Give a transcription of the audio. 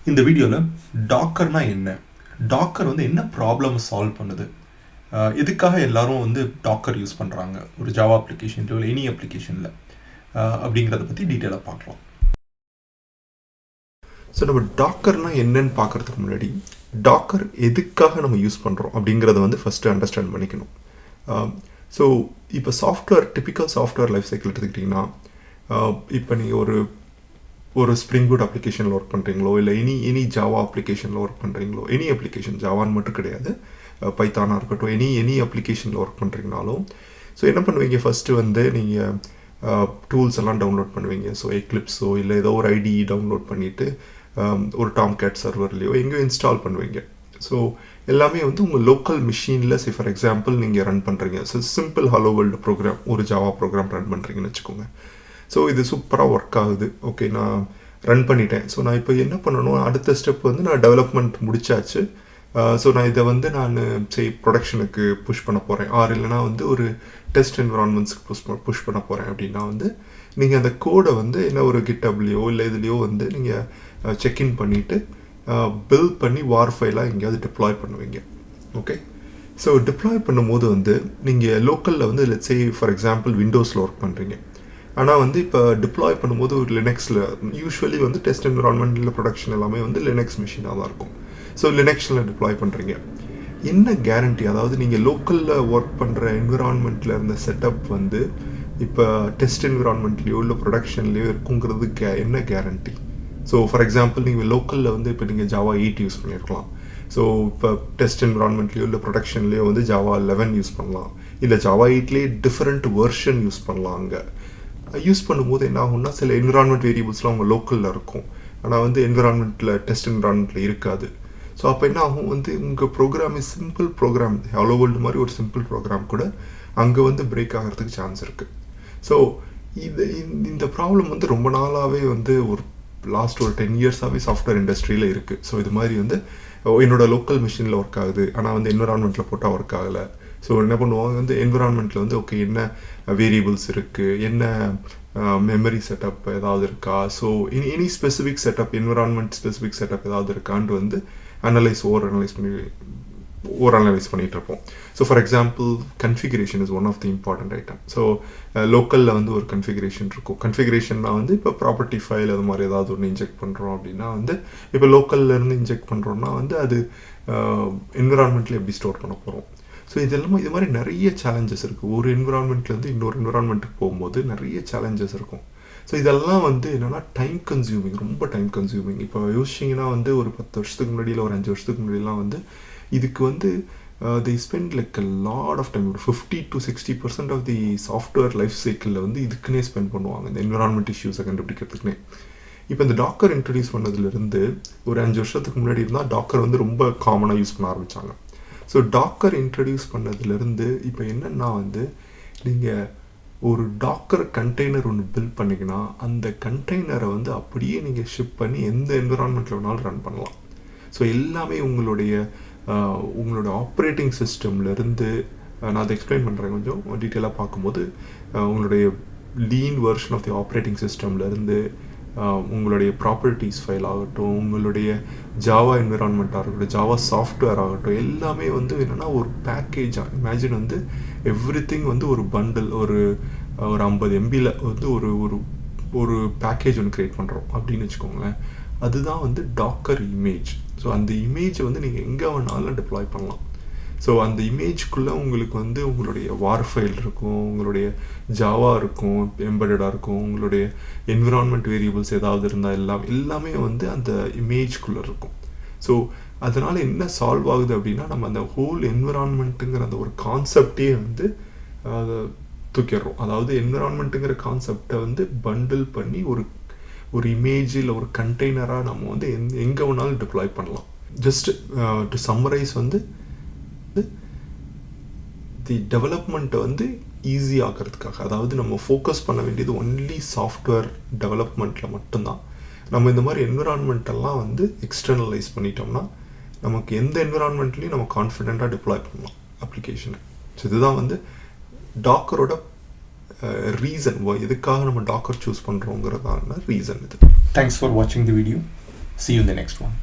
இந்த வீடியோவில் டாக்கர்னா என்ன, டாக்கர் வந்து என்ன ப்ராப்ளம் சால்வ் பண்ணுது, எதுக்காக எல்லாரும் வந்து டாக்கர் யூஸ் பண்ணுறாங்க ஒரு ஜாவா அப்ளிகேஷன்லையோ இல்லை எனி அப்ளிகேஷனில் அப்படிங்கிறத பற்றி டீட்டெயிலாக பார்க்கலாம். ஸோ நம்ம டாக்கர்னா என்னன்னு பார்க்குறதுக்கு முன்னாடி டாக்கர் எதுக்காக நம்ம யூஸ் பண்ணுறோம் அப்படிங்கிறத வந்து ஃபஸ்ட்டு அண்டர்ஸ்டாண்ட் பண்ணிக்கணும். ஸோ இப்போ டிப்பிக்கல் சாஃப்ட்வேர் லைஃப் சைக்கிள் எடுத்துக்கிட்டிங்கன்னா, இப்போ நீங்கள் ஒரு ஸ்ப்ரிங் பூட் அப்ளிகேஷனில் ஒர்க் பண்ணுறீங்களோ இல்லை எனி ஜாவா அப்ளிகேஷனில் ஒர்க் பண்ணுறீங்களோ, எனி அப்ளிகேஷன் ஜாவான்னு மட்டும் கிடையாது, பைத்தானாக இருக்கட்டும், எனி அப்ளிகேஷனில் ஒர்க் பண்ணுறீங்கனாலும் ஸோ என்ன பண்ணுவீங்க, ஃபஸ்ட்டு வந்து நீங்கள் டூல்ஸ் எல்லாம் டவுன்லோட் பண்ணுவீங்க. ஸோ எக்லிப்ஸோ இல்லை ஏதோ ஒரு ஐடி டவுன்லோட் பண்ணிவிட்டு ஒரு டாம்கேட் சர்வர்லேயோ எங்கேயோ இன்ஸ்டால் பண்ணுவீங்க. ஸோ எல்லாமே வந்து உங்கள் லோக்கல் மிஷினில் ஃபார் எக்ஸாம்பிள் நீங்கள் ரன் பண்ணுறீங்க. So simple hello world program, ஒரு ஜாவா ப்ரோக்ராம் ரன் பண்ணுறீங்கன்னு வச்சுக்கோங்க. ஸோ இது சூப்பராக ஒர்க் ஆகுது, ஓகே, நான் ரன் பண்ணிட்டேன். ஸோ நான் இப்போ என்ன பண்ணணும், அடுத்த ஸ்டெப் வந்து நான் டெவலப்மெண்ட் முடிச்சாச்சு. ஸோ நான் இதை வந்து நான் ப்ரொடக்ஷனுக்கு புஷ் பண்ண போகிறேன், இல்லைனா வந்து ஒரு டெஸ்ட் என்விரான்மெண்ட்ஸ்க்கு புஷ் பண்ண போகிறேன் அப்படின்னா வந்து நீங்கள் அந்த கோடை வந்து என்ன ஒரு கிட்டப்லேயோ இல்லை இதுலேயோ வந்து நீங்கள் செக்இன் பண்ணிவிட்டு பில்ட் பண்ணி வார் ஃபைலாக எங்கேயாவது டிப்ளாய் பண்ணுவீங்க. ஓகே, ஸோ டிப்ளாய் பண்ணும்போது வந்து நீங்கள் லோக்கலில் வந்து லெட்ஸ் சே ஃபார் எக்ஸாம்பிள் விண்டோஸில் ஒர்க் பண்ணுறீங்க. ஆனால் வந்து இப்போ டிப்ளாய் பண்ணும்போது ஒரு லினக்ஸில் யூஸ்வலி வந்து டெஸ்ட் என்விரான்மெண்ட்டில் ப்ரொடக்ஷன் எல்லாமே வந்து லினக்ஸ் மிஷினாக தான் இருக்கும். ஸோ லினக்ஸில் டிப்ளாய் பண்ணுறீங்க, என்ன கேரண்டி, அதாவது நீங்கள் லோக்கலில் ஒர்க் பண்ணுற என்விரான்மெண்ட்டில் இருந்த செட்டப் வந்து இப்போ டெஸ்ட் என்விரான்மெண்ட்லேயோ இல்லை ப்ரொடக்ஷன்லேயோ இருக்குங்கிறது என்ன கேரண்டி? ஸோ ஃபார் எக்ஸாம்பிள் நீங்கள் லோக்கலில் வந்து இப்போ நீங்கள் ஜாவா 8 யூஸ் பண்ணியிருக்கலாம். ஸோ இப்போ டெஸ்ட் என்விரான்மெண்ட்லேயோ இல்லை ப்ரொடக்ஷன்லேயோ வந்து ஜாவா 11 யூஸ் பண்ணலாம், இல்லை ஜாவா 8லேயே டிஃப்ரெண்ட் வெர்ஷன் யூஸ் பண்ணலாம். அங்கே யூஸ் பண்ணும்போது என்ன ஆகும்னா, சில என்விரான்மெண்ட் வேரியபிள்ஸ்லாம் உங்கள் லோக்கலில் இருக்கும், ஆனால் வந்து டெஸ்ட் என்விரான்மெண்ட்டில் இருக்காது. ஸோ அப்போ என்ன ஆகும், வந்து உங்கள் program simple program, hello world மாதிரி ஒரு சிம்பிள் ப்ரோக்ராம் கூட அங்கே வந்து பிரேக் ஆகிறதுக்கு சான்ஸ் இருக்குது. ஸோ இந்த ப்ராப்ளம் வந்து ரொம்ப நாளாகவே வந்து லாஸ்ட் ஒரு 10 இயர்ஸாகவே சாஃப்ட்வேர் இண்டஸ்ட்ரியில் இருக்குது. ஸோ இது மாதிரி வந்து என்னோடய லோக்கல் மிஷினில் ஒர்க் ஆகுது, ஆனால் வந்து என்விரான்மெண்ட்டில் போட்டால் ஒர்க் ஆகலை. ஸோ என்ன பண்ணுவாங்க, வந்து என்விரான்மெண்ட்டில் வந்து ஓகே என்ன வேரியபிள்ஸ் இருக்குது, என்ன மெமரி செட்டப் ஏதாவது இருக்கா, so any specific setup, environment specific setup ஏதாவது இருக்கான்னு வந்து ஓவர் அனலைஸ் பண்ணிகிட்டு இருப்போம். So for example configuration is one of the important item. So லோக்கலில் வந்து ஒரு கன்ஃபிகரேஷன் இருக்கும். கன்ஃபிகரேஷன்னா வந்து இப்போ ப்ராப்பர்ட்டி ஃபைல் அது மாதிரி ஏதாவது ஒன்று இன்ஜெக்ட் பண்ணுறோம் அப்படின்னா வந்து இப்போ லோக்கல்லேருந்து இன்ஜெக்ட் பண்ணுறோன்னா வந்து அது என்விரான்மெண்ட்டில் எப்படி ஸ்டோர் பண்ண போகிறோம். ஸோ இது மாதிரி நிறைய சேலஞ்சஸ் இருக்குது. ஒரு என்விரான்மெண்ட்லேருந்து இன்னொரு என்விரான்மெண்ட்டுக்கு போகும்போது நிறைய சேலஞ்சஸ் இருக்கும். ஸோ இதெல்லாம் வந்து என்னென்னா டைம் கன்சியூமிங், ரொம்ப டைம் கன்சியூமிங். இப்போ யோசிச்சிங்கன்னா வந்து ஒரு 10 வருஷத்துக்கு முன்னாடி இல்லை ஒரு 5 வருஷத்துக்கு முன்னாடிலாம் வந்து இதுக்கு வந்து they spend like a lot of time, 50 to 60% of the software life சைக்கிளில் வந்து இதுக்குன்னே ஸ்பெண்ட் பண்ணுவாங்க, இந்த என்விரான்மெண்ட் இஷ்யூஸை கண்டுபிடிக்கிறதுக்குனே. இப்போ இந்த டாக்கர் இன்ட்ரடியூஸ் பண்ணதுலேருந்து ஒரு 5 வருஷத்துக்கு முன்னாடி இருந்தால் டாக்கர் வந்து ரொம்ப காமனாக யூஸ் பண்ண ஆரம்பித்தாங்க. ஸோ டாக்கர் இன்ட்ரடியூஸ் பண்ணதுலேருந்து இப்போ என்னென்னா வந்து நீங்கள் ஒரு டாக்கர் கண்டெய்னர் ஒன்று பில்ட் பண்ணிங்கன்னா அந்த கண்டெய்னரை வந்து அப்படியே நீங்கள் ஷிப் பண்ணி எந்த என்விரான்மெண்ட்டில் வேணாலும் ரன் பண்ணலாம். ஸோ எல்லாமே உங்களோட ஆப்ரேட்டிங் சிஸ்டம்லேருந்து, நான் அதை எக்ஸ்பிளைன் பண்ணுறேன் கொஞ்சம் டீட்டெயிலாக பார்க்கும்போது, உங்களுடைய lean version of the operating சிஸ்டம்லேருந்து உங்களுடைய ப்ராப்பர்ட்டிஸ் ஃபைல் ஆகட்டும், உங்களுடைய ஜாவா என்விரான்மெண்ட்டாக இருக்கட்டும், ஜாவா சாஃப்ட்வேர் ஆகட்டும், எல்லாமே வந்து என்னென்னா ஒரு பேக்கேஜாக இமேஜின் வந்து எவ்ரிதிங் வந்து ஒரு பண்டில், ஒரு 50 MBயில் வந்து ஒரு பேக்கேஜ் ஒன்று க்ரியேட் பண்ணுறோம் அப்படின்னு வச்சுக்கோங்களேன். அதுதான் வந்து டாக்கர் இமேஜ். ஸோ அந்த இமேஜை வந்து நீங்கள் எங்கே வேணாலும் டிப்ளாய் பண்ணலாம். ஸோ அந்த இமேஜ்குள்ளே உங்களுக்கு வந்து உங்களுடைய வார் ஃபைல் இருக்கும், உங்களுடைய ஜாவா இருக்கும், எம்பெடடாக இருக்கும், உங்களுடைய என்விரான்மெண்ட் வேரியபிள்ஸ் ஏதாவது இருந்தால் எல்லாமே வந்து அந்த இமேஜ்குள்ளே இருக்கும். ஸோ அதனால் என்ன சால்வ் ஆகுது அப்படின்னா, நம்ம அந்த ஹோல் என்விரான்மெண்ட்டுங்கிற அந்த ஒரு கான்செப்டே வந்து தூக்கிடுறோம். அதாவது என்விரான்மெண்ட்டுங்கிற கான்செப்டை வந்து பண்டில் பண்ணி ஒரு இமேஜ் இல்லை ஒரு கண்டெய்னராக நம்ம வந்து எங்கே வேணாலும் டிப்ளாய் பண்ணலாம். ஜஸ்ட் டு சம்மரைஸ் வந்து தி டெவலப்மெண்ட்டை வந்து ஈஸி ஆக்கிறதுக்காக, அதாவது நம்ம ஃபோக்கஸ் பண்ண வேண்டியது ஒன்லி சாஃப்ட்வேர் டெவலப்மெண்ட்டில் மட்டும்தான். நம்ம இந்த மாதிரி என்விரான்மெண்ட்டெல்லாம் வந்து எக்ஸ்டர்னலைஸ் பண்ணிட்டோம்னா நமக்கு எந்த என்விரான்மெண்ட்லேயும் நம்ம கான்ஃபிடெண்ட்டாக டிப்ளாய் பண்ணலாம் அப்ளிகேஷனை. ஸோ இதுதான் வந்து டாக்கரோட ரீசன், எதுக்காக நம்ம டாக்கர் சூஸ் பண்ணுறோங்கிறதான ரீசன் இது. தேங்க்ஸ் ஃபார் வாட்சிங் the video. See you in the next one.